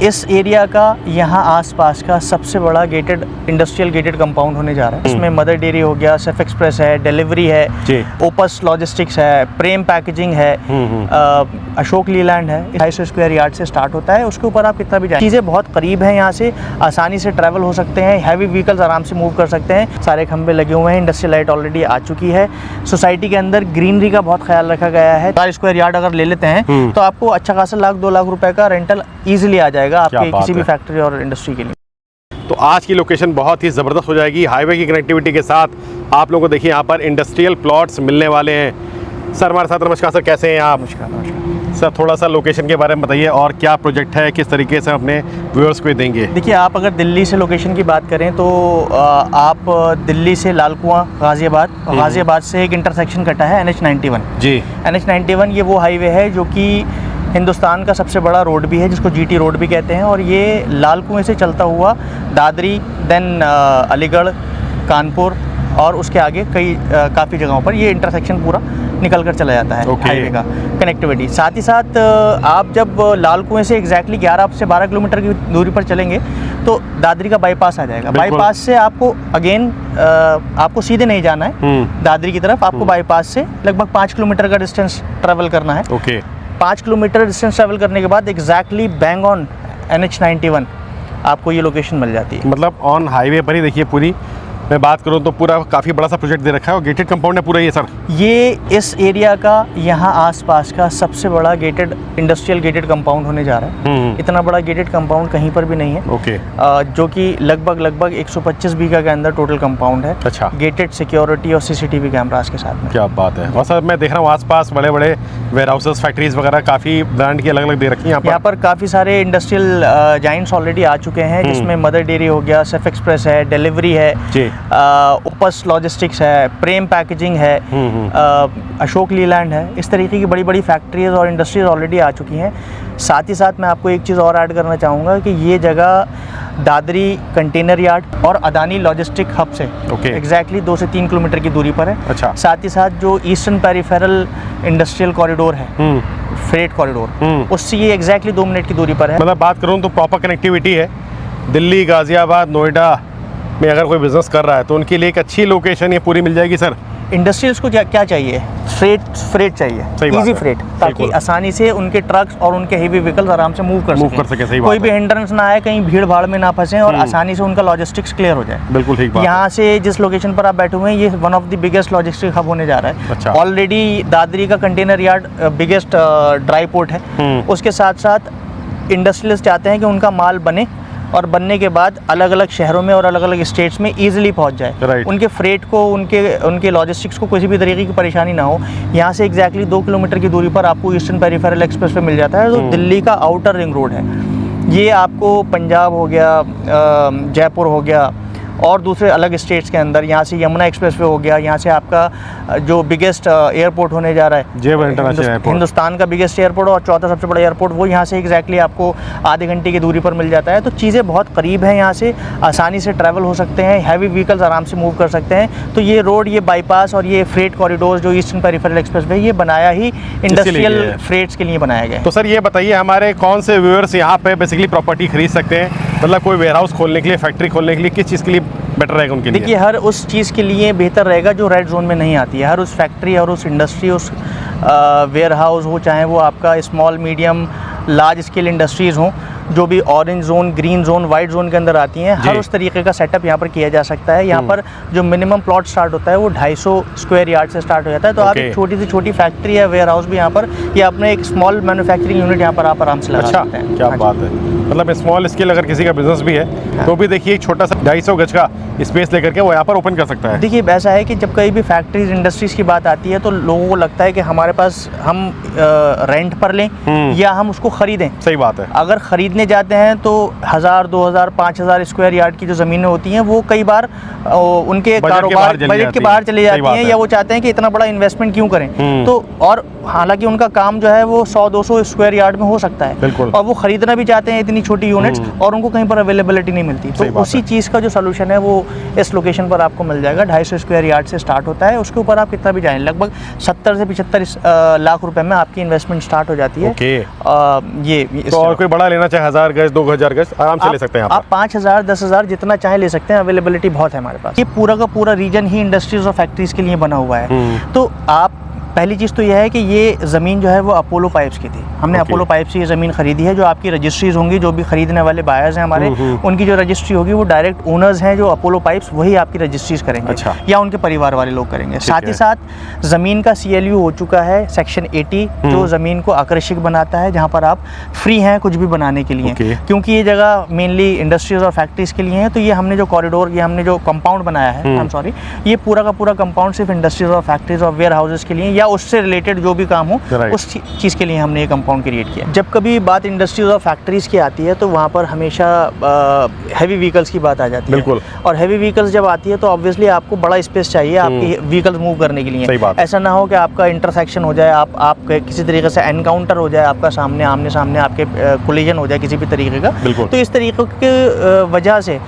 इस एरिया का यहाँ आसपास का सबसे बड़ा गेटेड इंडस्ट्रियल गेटेड कंपाउंड होने जा रहा है। इसमें मदर डेयरी हो गया, सेफ एक्सप्रेस है, डिलीवरी है, ओपस लॉजिस्टिक्स है, प्रेम पैकेजिंग है, अशोक लीलैंड है। 250 स्क्वायर यार्ड से स्टार्ट होता है। उसके ऊपर आप कितना भी जाए, चीज़ें बहुत करीब हैं, यहाँ से आसानी से ट्रैवल हो सकते हैं, हैवी व्हीकल्स आराम से मूव कर सकते हैं। सारे खंबे लगे हुए हैं, इंडस्ट्रियल लाइट ऑलरेडी आ चुकी है। सोसाइटी के अंदर ग्रीनरी का बहुत ख्याल रखा गया है। 4 स्क्वायर यार्ड अगर ले लेते हैं तो आपको अच्छा खासा 1-2 लाख रुपए का रेंटल ईजिली आ जाएगा आपके किसी भी फैक्ट्री और इंडस्ट्री के लिए। तो आज की लोकेशन बहुत ही ज़बरदस्त हो जाएगी। हाईवे की कनेक्टिविटी के साथ आप लोगों को देखिए यहाँ पर इंडस्ट्रियल प्लॉट्स मिलने वाले हैं। सर हमारे साथ, नमस्कार सर, कैसे हैं आप? नमस्कार सर, थोड़ा सा लोकेशन के बारे में बताइए और क्या प्रोजेक्ट है, किस तरीके से अपने व्यूअर्स को देंगे। देखिए, आप अगर दिल्ली से लोकेशन की बात करें तो आप दिल्ली से लाल कुआं गाज़ियाबाद से एक इंटरसेक्शन कटा है NH91 जी। NH91 ये वो हाईवे है जो कि हिंदुस्तान का सबसे बड़ा रोड भी है, जिसको GT रोड भी कहते हैं। और ये लाल कुएं से चलता हुआ दादरी, देन अलीगढ़, कानपुर और उसके आगे काफ़ी जगहों पर ये इंटरसेक्शन पूरा निकल कर चला जाता है हाईवे का कनेक्टिविटी। साथ ही साथ आप जब लाल कुएं से एग्जैक्टली 11 से 12 किलोमीटर की दूरी पर चलेंगे तो दादरी का बाईपास आ जाएगा। बाईपास से आपको अगेन आपको सीधे नहीं जाना है दादरी की तरफ, आपको बाईपास से लगभग 5 किलोमीटर का डिस्टेंस ट्रेवल करना है। 5 किलोमीटर डिस्टेंस ट्रैवल करने के बाद एग्जैक्टली बैंग ऑन NH91 आपको ये लोकेशन मिल जाती है। मतलब ऑन हाईवे पर ही देखिए, पूरी मैं बात करूँ तो पूरा काफ़ी बड़ा सा प्रोजेक्ट दे रखा है और गेटेड कंपाउंड है पूरा ये सर। ये इस एरिया का यहाँ आसपास का सबसे बड़ा गेटेड इंडस्ट्रियल गेटेड कंपाउंड होने जा रहा है। इतना बड़ा गेटेड कंपाउंड कहीं पर भी नहीं है। जो कि लगभग 125 बीघा के अंदर टोटल कंपाउंड है। अच्छा। गेटेड सिक्योरिटी और CCTV कैमरास के साथ में। क्या बात है। और सर मैं देख रहा हूँ आसपास बड़े बड़े वेयर हाउसेस, फैक्ट्रीज वगैरह काफ़ी ब्रांड की अलग अलग दे रखी हैं यहाँ पर काफ़ी सारे इंडस्ट्रियल जाइंट्स ऑलरेडी आ चुके हैं, जिसमें मदर डेयरी हो गया, सेफ एक्सप्रेस है, डिलीवरी है, ओपस लॉजिस्टिक्स है, प्रेम पैकेजिंग है, अशोक लीलैंड है। इस तरीके की बड़ी बड़ी फैक्ट्रीज और इंडस्ट्रीज ऑलरेडी आ चुकी हैं। साथ ही साथ मैं आपको एक चीज़ और ऐड करना चाहूँगा कि ये जगह दादरी कंटेनर यार्ड और अदानी लॉजिस्टिक हब से एग्जैक्टली 2 से 3 किलोमीटर की दूरी पर है। अच्छा। साथ ही साथ जो ईस्टर्न पेरिफेरल इंडस्ट्रियल कॉरिडोर है, फ्रेट कॉरिडोर, उससे ये एग्जैक्टली 2 मिनट की दूरी पर है। मतलब बात करूँ तो प्रॉपर कनेक्टिविटी है। दिल्ली, गाज़ियाबाद, नोएडा में अगर कोई बिजनेस कर रहा है तो उनके लिए एक अच्छी लोकेशन ये पूरी मिल जाएगी सर। इंडस्ट्रियल्स को क्या चाहिए? फ्रेट चाहिए, इजी फ्रेट, ताकि आसानी से उनके ट्रक्स और उनके हेवी व्हीकल्स आराम से मूव कर सके। सही कोई भी हिंड्रेंस ना आए, कहीं भीड़ भाड़ में ना फंसे और आसानी से उनका लॉजिस्टिक्स क्लियर हो जाए। बिल्कुल ठीक बात। यहाँ से जिस लोकेशन पर आप बैठे हुए हैं, ये one of the biggest logistic hub होने जा रहा है। अच्छा। ऑलरेडी दादरी का container yard biggest dry port है। उसके साथ साथ इंडस्ट्रियलिस्ट चाहते हैं कि उनका माल बने और बनने के बाद अलग अलग शहरों में और अलग अलग स्टेट्स में ईजिली पहुंच जाए। उनके फ्रेट को, उनके लॉजिस्टिक्स को किसी भी तरीके की परेशानी ना हो। यहाँ से एग्जैक्टली 2 किलोमीटर की दूरी पर आपको ईस्टर्न पेरिफेरल एक्सप्रेस पे मिल जाता है, जो दिल्ली का आउटर रिंग रोड है। ये आपको पंजाब हो गया, जयपुर हो गया और दूसरे अलग स्टेट्स के अंदर, यहाँ से यमुना एक्सप्रेस वे हो गया, यहाँ से आपका जो बिगेस्ट एयरपोर्ट होने जा रहा है, हिंदुस्तान का बिगेस्ट एयरपोर्ट और चौथा सबसे बड़ा एयरपोर्ट, वो यहाँ से एग्जैक्टली आपको आधे घंटे की दूरी पर मिल जाता है। तो चीज़ें बहुत करीब हैं, यहाँ से आसानी से ट्रैवल हो सकते हैं, हैवी व्हीकल्स आराम से मूव कर सकते हैं। तो ये रोड, ये बाईपास और ये फ्रेट कॉरिडोर जो ईस्टर्न पेरिफेरल एक्सप्रेस वे, ये बनाया ही इंडस्ट्रियल फ्रेट्स के लिए बनाया गया है। तो सर ये बताइए, हमारे कौन से व्यूअर्स यहाँ पे बेसिकली प्रॉपर्टी खरीद सकते हैं? मतलब कोई वेयर हाउस खोलने के लिए, फैक्ट्री खोलने के लिए, किस चीज़ के लिए बेटर रहेगा उनके लिए? देखिए, हर उस चीज़ के लिए बेहतर रहेगा जो रेड जोन में नहीं आती है। हर उस फैक्ट्री और उस इंडस्ट्री, उस वेयर हाउस हो, चाहे वो आपका small, medium, large scale industries हों, जो भी orange zone, green zone, white zone के अंदर आती हैं, हर उस तरीके का सेटअप यहाँ पर किया जा सकता है। यहाँ पर जो मिनिमम प्लॉट स्टार्ट होता है वो 250 स्क्वायर यार्ड से स्टार्ट हो जाता है। तो आप एक छोटी से छोटी फैक्ट्री या वेयर हाउस भी यहाँ पर, या अपने एक स्मॉल मैन्युफैक्चरिंग यूनिट यहाँ पर आप आराम से लगा सकते हैं। क्या बात है। मतलब स्मॉल स्केल अगर किसी का बिजनेस भी है तो भी देखिए एक छोटा सा 250 गज का स्पेस लेकर के वो यहाँ पर ओपन कर सकता है। देखिए, ऐसा है कि जब कहीं भी फैक्ट्रीज, इंडस्ट्रीज की बात आती है तो लोगों को लगता है कि हमारे पास हम रेंट पर लें या हम उसको खरीदें। सही बात है। अगर खरीदने जाते हैं तो 1000, 2000, 5000 स्क्वायर यार्ड की जो ज़मीनें होती हैं वो कई बार उनके कारोबार बजट के बाहर चली जाती हैं, या वो चाहते हैं कि इतना बड़ा इन्वेस्टमेंट क्यों करें। तो और हालांकि उनका काम जो है वो 100-200 स्क्वायर यार्ड में हो सकता है, और वो खरीदना भी चाहते हैं इतनी छोटी यूनिट्स, और उनको कहीं पर अवेलेबिलिटी नहीं मिलती। तो उसी चीज़ का जो सोल्यूशन है वो इस लोकेशन पर आपको मिल जाएगा। 250 स्क्वायर यार्ड से स्टार्ट होता है, उसके ऊपर आप कितना भी जाएं, लगभग 70 से 75 लाख रुपए में आपकी इन्वेस्टमेंट स्टार्ट हो जाती है। ये तो और कोई बड़ा लेना चाहे 1000 गज 2000 गज आराम से ले सकते हैं यहाँ आप 5000 10,000 जितना चाहे ले सकते हैं, अवेलेबिलिटी बहुत है हमारे पास। ये पूरा का पूरा रीजन ही इंडस्ट्रीज और फैक्ट्रीज के लिए बना हुआ है। तो आप पहली चीज़ तो यह है कि ये ज़मीन जो है वो अपोलो पाइप्स की थी। हमने अपोलो पाइप्स से ये ज़मीन खरीदी है। जो आपकी रजिस्ट्रीज होंगी, जो भी खरीदने वाले बायर्स हैं हमारे, उनकी जो रजिस्ट्री होगी वो डायरेक्ट ओनर्स हैं जो अपोलो पाइप्स, वही आपकी रजिस्ट्रीज करेंगे। अच्छा। या उनके परिवार वाले लोग करेंगे। साथ ही साथ ज़मीन का CLU हो चुका है सेक्शन 80, जो ज़मीन को आकर्षक बनाता है, जहाँ पर आप फ्री हैं कुछ भी बनाने के लिए। क्योंकि ये जगह मेनली इंडस्ट्रीज और फैक्ट्रीज के लिए है, तो ये हमने जो कॉरिडोर, ये हमने जो कंपाउंड बनाया है, आई एम सॉरी, ये पूरा का पूरा कंपाउंड सिर्फ इंडस्ट्रीज और फैक्ट्रीज और वेयर हाउसेज के लिए या उससे रिलेटेड जो भी काम हो उस चीज़ के लिए हमने ये कंपाउंड क्रिएट किया। जब कभी बात इंडस्ट्रीज और फैक्ट्रीज की आती है तो वहाँ पर हमेशा हैवी व्हीकल्स की बात आ जाती है। बिल्कुल। और हैवी व्हीकल्स जब आती है तो ऑब्वियसली आपको बड़ा स्पेस चाहिए आपकी व्हीकल्स मूव करने के लिए। ऐसा ना हो कि आपका इंटरसेक्शन हो जाए, आप किसी तरीके से एनकाउंटर हो जाए, आपका सामने आमने सामने आपके कोलिजन हो जाए किसी भी तरीके का। तो इस तरीके की वजह से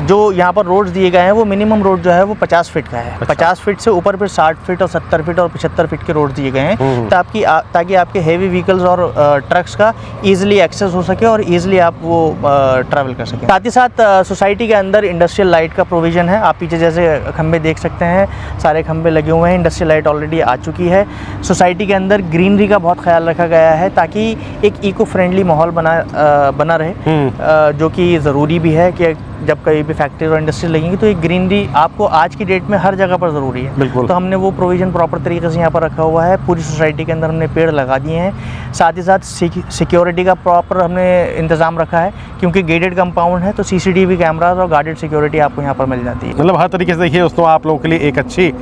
जो यहाँ पर रोड्स दिए गए हैं वो मिनिमम रोड जो है वो 50 फीट का है। 50 फीट से ऊपर फिर 60 फीट और 70 फीट और 75 फीट के रोड दिए गए हैं ताकि आपके हेवी व्हीकल्स और ट्रक्स का ईजिली एक्सेस हो सके और ईजिली आप वो ट्रैवल कर सकें। साथ ही साथ सोसाइटी के अंदर इंडस्ट्रियल लाइट का प्रोविज़न है। आप पीछे जैसे खंबे देख सकते हैं, सारे खंबे लगे हुए हैं, इंडस्ट्रियल लाइट ऑलरेडी आ चुकी है। सोसाइटी के अंदर ग्रीनरी का बहुत ख्याल रखा गया है ताकि एक इको फ्रेंडली माहौल बना रहे, जो कि ज़रूरी भी है कि जब कहीं भी फैक्ट्री और इंडस्ट्री लगेंगी तो एक ग्रीनरी आपको आज की डेट में हर जगह पर ज़रूरी है। तो हमने वो प्रोविज़न प्रॉपर तरीके से यहाँ पर रखा हुआ है। पूरी सोसाइटी के अंदर हमने पेड़ लगा दिए हैं। साथ ही साथ सिक्योरिटी का प्रॉपर हमने इंतज़ाम रखा है, क्योंकि गेटेड कंपाउंड है तो CCTV कैमराज और गार्डेड सिक्योरिटी आपको यहाँ पर मिल जाती है। मतलब हर तरीके से देखिए दोस्तों, आप लोगों के लिए एक अच्छी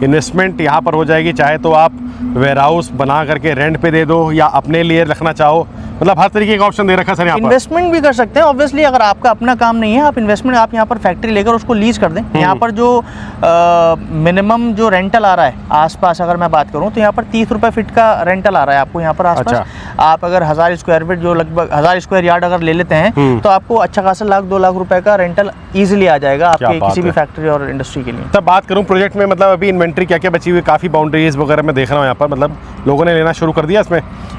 इन्वेस्टमेंट यहाँ पर हो जाएगी। चाहे तो आप वेयर हाउस बना करके रेंट पे दे दो या अपने लिए रखना चाहो, मतलब हर तरीके का ऑप्शन दे रखा है सर यहाँ पर। इन्वेस्टमेंट भी कर सकते हैं ऑब्वियसली। अगर आपका अपना काम नहीं है, आप इन्वेस्टमेंट आप यहाँ पर फैक्ट्री लेकर उसको लीज कर दें। यहाँ पर जो मिनिमम जो रेंटल आ रहा है आसपास, अगर मैं बात करूँ तो यहाँ पर 30 रुपये फीट का रेंटल आ रहा है आपको यहाँ पर आसपास। अच्छा। आप अगर 1000 स्क्वायर फीट, जो लगभग 1000 स्क्वायर यार्ड अगर ले लेते हैं तो आपको अच्छा खासा 1-2 लाख रुपए का रेंटल ईजिली आ जाएगा आपके किसी भी फैक्ट्री और इंडस्ट्री के लिए। तब बात करूँ प्रोजेक्ट में, मतलब अभी इन्वेंट्री क्या क्या बची हुई, काफ़ी बाउंड्रीज वगैरह मैं देख रहा हूँ यहाँ पर, मतलब लोगों ने लेना शुरू कर दिया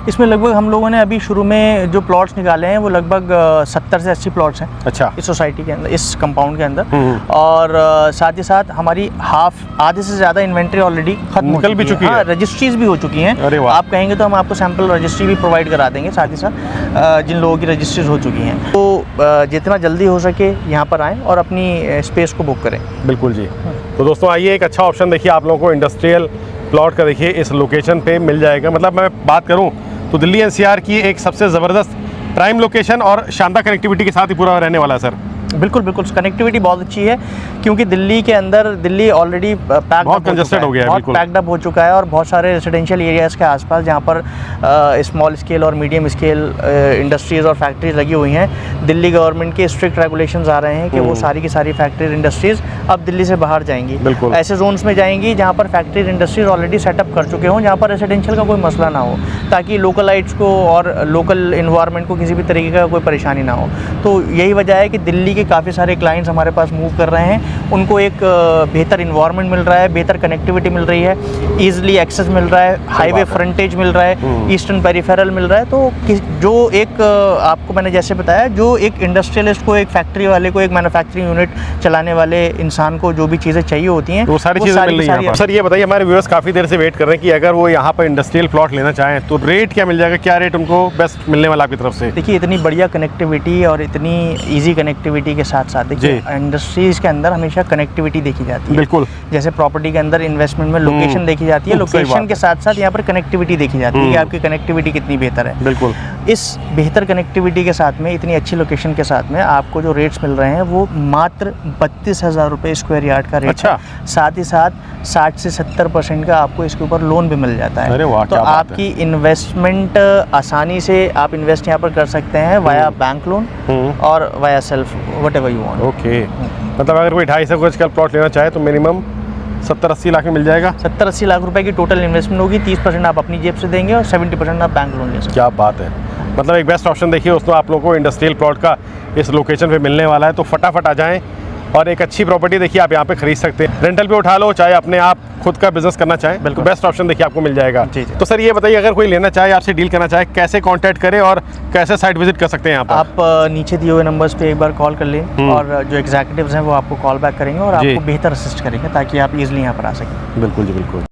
इसमें लगभग हम लोगों ने अभी शुरू में जो प्लॉट्स निकाले हैं वो लगभग 70 से 80 प्लॉट्स हैं। अच्छा। इस सोसाइटी के अंदर, इस कंपाउंड के अंदर। और साथ ही साथ हमारी आधे से ज़्यादा इन्वेंट्री ऑलरेडी खत्म निकल भी चुकी है। रजिस्ट्रीज भी हो चुकी हैं। आप कहेंगे तो हम आपको सैम्पल रजिस्ट्री भी प्रोवाइड करा देंगे साथ ही साथ, जिन लोगों की रजिस्ट्रीज हो चुकी हैं। तो जितना जल्दी हो सके यहाँ पर आएँ और अपनी स्पेस को बुक करें। बिल्कुल जी। तो दोस्तों आइए, एक अच्छा ऑप्शन देखिए आप लोगों को इंडस्ट्रियल प्लॉट का देखिए इस लोकेशन पे मिल जाएगा। मतलब मैं बात करूं तो दिल्ली NCR की एक सबसे ज़बरदस्त प्राइम लोकेशन और शानदार कनेक्टिविटी के साथ ही पूरा रहने वाला है सर। बिल्कुल बिल्कुल, कनेक्टिविटी बहुत अच्छी है क्योंकि दिल्ली के अंदर, दिल्ली ऑलरेडी बहुत कंजेस्टेड हो गया है, बहुत पैक्ड अप हो चुका है और बहुत सारे रेजिडेंशियल एरियाज़ के आसपास जहाँ पर स्मॉल स्केल और मीडियम स्केल इंडस्ट्रीज़ और फैक्ट्रीज लगी हुई हैं। दिल्ली गवर्नमेंट के स्ट्रिक्ट रेगुलेशंस आ रहे हैं कि वो सारी की सारी फैक्ट्री इंडस्ट्रीज़ अब दिल्ली से बाहर जाएंगी, ऐसे जोन्स में जाएंगी जहाँ पर फैक्ट्री इंडस्ट्रीज ऑलरेडी सेटअप कर चुके हों, जहाँ पर रेजिडेंशियल का कोई मसला ना हो, ताकि लोकलाइट्स को और लोकल इन्वायरमेंट को किसी भी तरीके का कोई परेशानी ना हो। तो यही वजह है कि दिल्ली काफ़ी सारे क्लाइंट्स हमारे पास मूव कर रहे हैं। उनको एक बेहतर इन्वायरमेंट मिल रहा है, बेहतर कनेक्टिविटी मिल रही है, ईजिली एक्सेस मिल रहा है, हाईवे फ्रंटेज मिल रहा है, ईस्टर्न पेरिफेरल मिल रहा है। तो जो एक आपको मैंने जैसे बताया, जो एक इंडस्ट्रियलिस्ट को, एक फैक्ट्री वाले को, एक मैन्युफैक्चरिंग यूनिट चलाने वाले इंसान को जो भी चीज़ें चाहिए होती हैं, वो सारी चीज़ें मिल रही हैं। सर ये बताइए, हमारे व्यूअर्स काफ़ी देर से वेट कर रहे हैं कि अगर वो यहाँ पर इंडस्ट्रियल प्लॉट लेना चाहें तो रेट क्या मिल जाएगा, क्या रेट उनको बेस्ट मिलने वाला आपकी तरफ से? देखिए, इतनी बढ़िया कनेक्टिविटी और इतनी ईजी कनेक्टिविटी के साथ साथ देखिए इंडस्ट्रीज के अंदर हमेशा कनेक्टिविटी देखी जाती है। बिल्कुल। जैसे प्रॉपर्टी के अंदर इन्वेस्टमेंट में लोकेशन देखी जाती है, लोकेशन के साथ साथ यहाँ पर कनेक्टिविटी देखी जाती है कि आपकी कनेक्टिविटी कितनी बेहतर है। बिल्कुल। इस बेहतर कनेक्टिविटी के साथ में, इतनी अच्छी लोकेशन के साथ में आपको जो रेट्स मिल रहे हैं वो मात्र 32,000 रुपये स्क्वायर यार्ड का रेट। अच्छा। है। साथ ही साथ 60 से 70% का आपको इसके ऊपर लोन भी मिल जाता है। अरे वाह, तो आपकी इन्वेस्टमेंट आसानी से आप इन्वेस्ट यहाँ पर कर सकते हैं वाया बैंक लोन और via self, whatever you want. Okay. मतलब अगर कोई 250 गज का प्लॉट लेना चाहे तो मिनिमम 70-80 लाख में मिल जाएगा। 70-80 लाख रुपए की टोटल इन्वेस्टमेंट होगी। 30% आप अपनी जेब से देंगे और 70% आप बैंक लोन ले सकते हैं। क्या बात है। मतलब एक बेस्ट ऑप्शन देखिए दोस्तों आप लोगों को इंडस्ट्रियल प्लॉट का इस लोकेशन पे मिलने वाला है, तो फटाफट आ जाएं और एक अच्छी प्रॉपर्टी देखिए आप यहाँ पे खरीद सकते हैं, रेंटल पे उठा लो, चाहे अपने आप खुद का बिजनेस करना चाहें, बिल्कुल बेस्ट ऑप्शन देखिए आपको मिल जाएगा। जी जी। तो सर ये बताइए, अगर कोई लेना चाहे, आपसे डील करना चाहे, कैसे कांटेक्ट करें और कैसे साइट विजिट कर सकते हैं यहाँ पर? आप नीचे दिए हुए नंबर्स पे एक बार कॉल कर लें और जो एग्जीक्यूटिव्स हैं वो आपको कॉल बैक करेंगे और जी। आपको बेहतर असिस्ट करेंगे ताकि आप इजीली यहाँ पर आ सकें। बिल्कुल जी बिल्कुल।